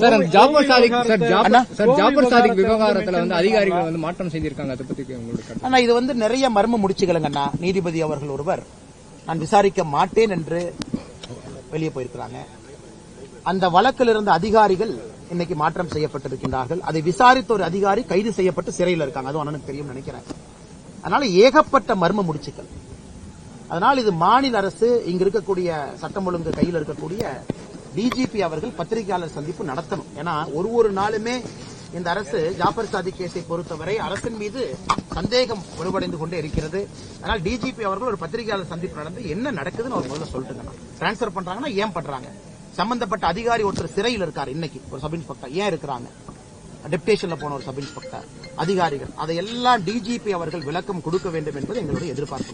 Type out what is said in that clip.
Sir Jafar Sadiq விவகாரத்துல அதிகாரிகள் மாற்றம் செஞ்சிருக்காங்க. அதை பத்தி உங்களுக்கு இது நிறைய மர்ம முடிச்சுகளுங்கண்ணா. நீதிபதி அவர்கள் ஒருவர் நான் விசாரிக்க மாட்டேன் என்று வெளியே போயிருக்கிறாங்க. அந்த வழக்கில் இருந்த அதிகாரிகள் இன்னைக்கு மாற்றம் செய்யப்பட்டிருக்கின்றார்கள். அதை விசாரித்த ஒரு அதிகாரி கைது செய்யப்பட்டு சிறையில் இருக்காங்க. அதுவும் அண்ணனுக்கு தெரியும் நினைக்கிறேன். அதனால ஏகப்பட்ட மர்ம முடிச்சுக்கள். அதனால் இது மாநில அரசு இங்க இருக்கக்கூடிய சட்டம் ஒழுங்கு கையில் இருக்கக்கூடிய டிஜிபி அவர்கள் பத்திரிகையாளர் சந்திப்பு நடத்தணும். ஏன்னா ஒரு நாளுமே இந்த அரசு ஜாபர் சாதிக் கேஸை பொறுத்தவரை அரசின் மீது சந்தேகம் வலுவடைந்து கொண்டே இருக்கிறது. அதனால் டிஜிபி அவர்கள் ஒரு பத்திரிகையாளர் சந்திப்பு நடந்து என்ன நடக்குதுன்னு அவர் முதல்ல சொல்லிட்டு டிரான்ஸ்பர் பண்றாங்கன்னா ஏன் பண்றாங்க, சம்பந்தப்பட்ட அதிகாரி ஒருத்தர் சிறையில் இருக்காரு இன்னைக்கு ஒரு சப் இன்ஸ்பெக்டர் ஏன் இருக்கிறாங்க, டெப்டேஷன்ல போன ஒரு சப் இன்ஸ்பெக்டர் அதிகாரிகள், அதையெல்லாம் டிஜிபி அவர்கள் விளக்கம் கொடுக்க வேண்டும் என்பது எங்களுடைய எதிர்பார்ப்பு.